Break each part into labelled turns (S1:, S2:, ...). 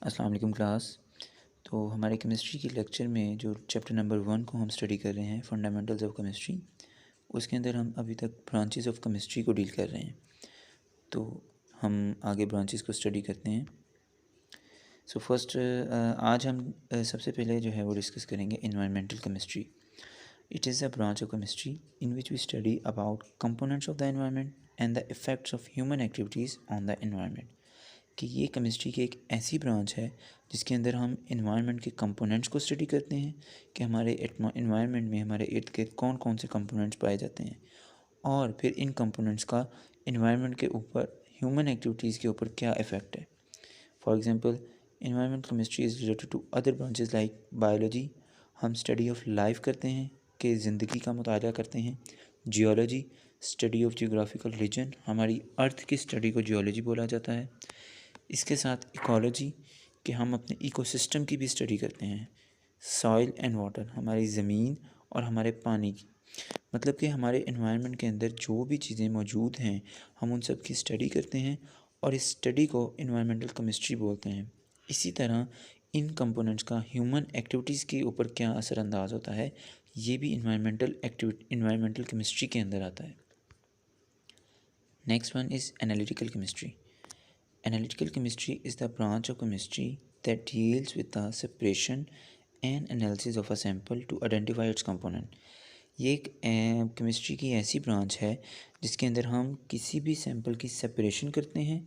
S1: अस्सलाम वालेकुम क्लास। तो हमारे केमिस्ट्री की लेक्चर में जो चैप्टर नंबर 1 को हम स्टडी कर रहे हैं, फंडामेंटल्स ऑफ केमिस्ट्री, उसके अंदर हम अभी तक ब्रांचेस ऑफ केमिस्ट्री को डील कर रहे हैं। तो हम आगे ब्रांचेस को स्टडी करते हैं। सो फर्स्ट आज हम सबसे पहले जो है वो डिस्कस करेंगे environmental chemistry. It is a branch of chemistry in which we study about components of the environment and the effects of human activities on the environment. कि ये केमिस्ट्री की एक ऐसी ब्रांच है जिसके अंदर हम इन्वायरमेंट के कंपोनेंट्स को स्टडी करते हैं कि हमारे इन्वायरमेंट में हमारे इर्द गिर्द कौन कौन से कंपोनेंट्स पाए जाते हैं, और फिर इन कंपोनेंट्स का इन्वायरमेंट के ऊपर, ह्यूमन एक्टिविटीज़ के ऊपर क्या इफ़ेक्ट है। For example, environment chemistry is related to other branches like biology, हम स्टडी ऑफ लाइफ करते हैं कि ज़िंदगी का मुताला करते हैं। Geology, study of geographical region, हमारी अर्थ की स्टडी को जियोलॉजी बोला जाता है। इसके साथ इकोलॉजी कि हम अपने इकोसिस्टम की भी स्टडी करते हैं। सॉइल एंड वाटर, हमारी ज़मीन और हमारे पानी की, मतलब कि हमारे इन्वायरमेंट के अंदर जो भी चीज़ें मौजूद हैं हम उन सब की स्टडी करते हैं और इस स्टडी को इन्वायरमेंटल केमिस्ट्री बोलते हैं। इसी तरह इन कंपोनेंट्स का ह्यूमन एक्टिविटीज़ के ऊपर क्या असरअंदाज होता है, ये भी इन्वायरमेंटल केमिस्ट्री के अंदर आता है। Next one is analytical chemistry. Analytical chemistry is the branch of chemistry that deals with the separation and analysis of a sample to identify its component. ये एक केमिस्ट्री की ऐसी ब्रांच है जिसके अंदर हम किसी भी सैम्पल की सेपरेशन करते हैं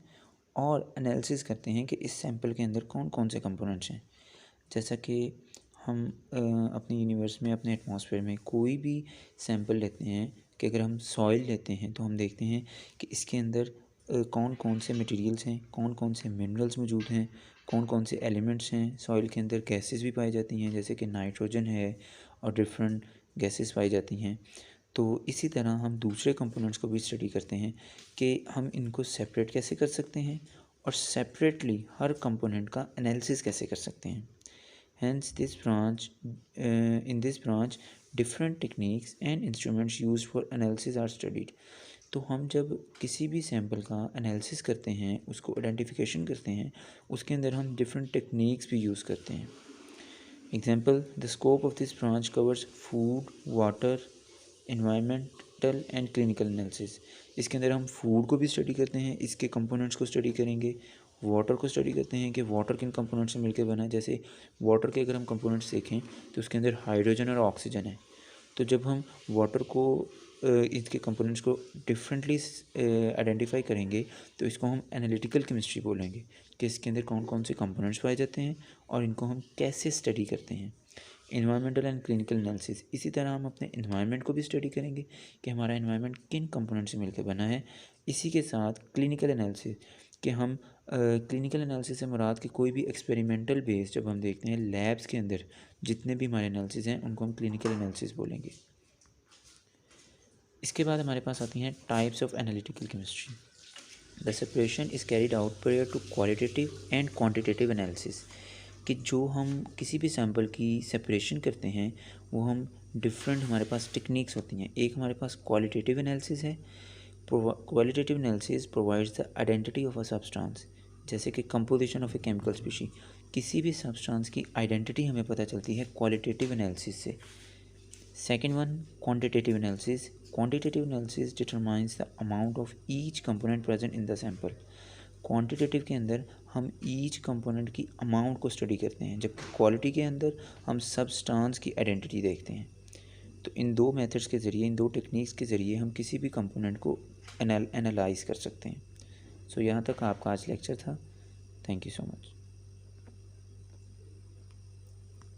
S1: और एनालिसिस करते हैं कि इस सैम्पल के अंदर कौन कौन से कंपोनेंट्स हैं। जैसा कि हम अपने यूनिवर्स में, अपने एटमॉस्फेयर में कोई भी सैम्पल लेते हैं कि अगर हम सॉइल लेते हैं तो हम देखते हैं कि इसके अंदर कौन कौन से मटेरियल्स हैं, कौन कौन से मिनरल्स मौजूद हैं, कौन कौन से एलिमेंट्स हैं। सॉइल के अंदर गैसेस भी पाई जाती हैं जैसे कि नाइट्रोजन है और डिफरेंट गैसेस पाई जाती हैं। तो इसी तरह हम दूसरे कंपोनेंट्स को भी स्टडी करते हैं कि हम इनको सेपरेट कैसे कर सकते हैं और सेपरेटली हर कंपोनेंट का एनालिसिस कैसे कर सकते हैं। Hence, in this branch, different techniques and instruments used for analysis are studied. तो हम जब किसी भी सैम्पल का एनालिसिस करते हैं, उसको आइडेंटिफिकेशन करते हैं, उसके अंदर हम डिफरेंट टेक्निक्स भी यूज़ करते हैं। Example, the scope of this branch covers food, water, environmental and clinical analysis. इसके अंदर हम फूड को भी स्टडी करते हैं, इसके कंपोनेंट्स को स्टडी करेंगे। वाटर को स्टडी करते हैं कि वाटर किन कंपोनेंट्स से मिलकर बना है। जैसे वाटर के अगर हम कंपोनेंट्स देखें तो उसके अंदर हाइड्रोजन और ऑक्सीजन है। तो जब हम वाटर को इसके कंपोनेंट्स को डिफरेंटली आइडेंटिफाई करेंगे तो इसको हम एनालिटिकल केमिस्ट्री बोलेंगे कि इसके अंदर कौन कौन से कंपोनेंट्स पाए जाते हैं और इनको हम कैसे स्टडी करते हैं। इन्वायरमेंटल एंड क्लिनिकल एनालिसिस, इसी तरह हम अपने इन्वायरमेंट को भी स्टडी करेंगे कि हमारा इन्वायरमेंट किन कंपोनेंट से मिलकर बना है। इसी के साथ क्लिनिकल एनालिसिस कि हम क्लिनिकल एनालिसिस से मुराद कि कोई भी एक्सपेरिमेंटल बेस जब हम देखते हैं लैब्स के अंदर जितने भी हमारे एनालिसिस हैं उनको हम क्लिनिकल एनालिसिस बोलेंगे। इसके बाद हमारे पास आती हैं types of analytical chemistry. The separation is carried out prior to qualitative and quantitative analysis कि जो हम किसी भी सैम्पल की सेपरेशन करते हैं वो हम डिफरेंट, हमारे पास टेक्निक्स होती हैं। एक हमारे पास क्वालिटेटिव एनालिसिस है। Qualitative analysis provides the identity of a substance, जैसे कि composition of a chemical species. किसी भी सब्सटेंस की आइडेंटिटी हमें पता चलती है क्वालिटेटिव एनालिसिस से। Second one, quantitative analysis. Quantitative analysis determines the amount of each component present in the sample. Quantitative के अंदर हम ईच कंपोनेंट की अमाउंट को स्टडी करते हैं, जबकि क्वालिटी के अंदर हम सब्सटेंस की आइडेंटिटी देखते हैं। तो इन दो मेथड्स के ज़रिए, इन दो टेक्निक्स के ज़रिए हम किसी भी कंपोनेंट को एनालाइज कर सकते हैं। सो यहाँ तक आपका आज लेक्चर था। Thank you so much.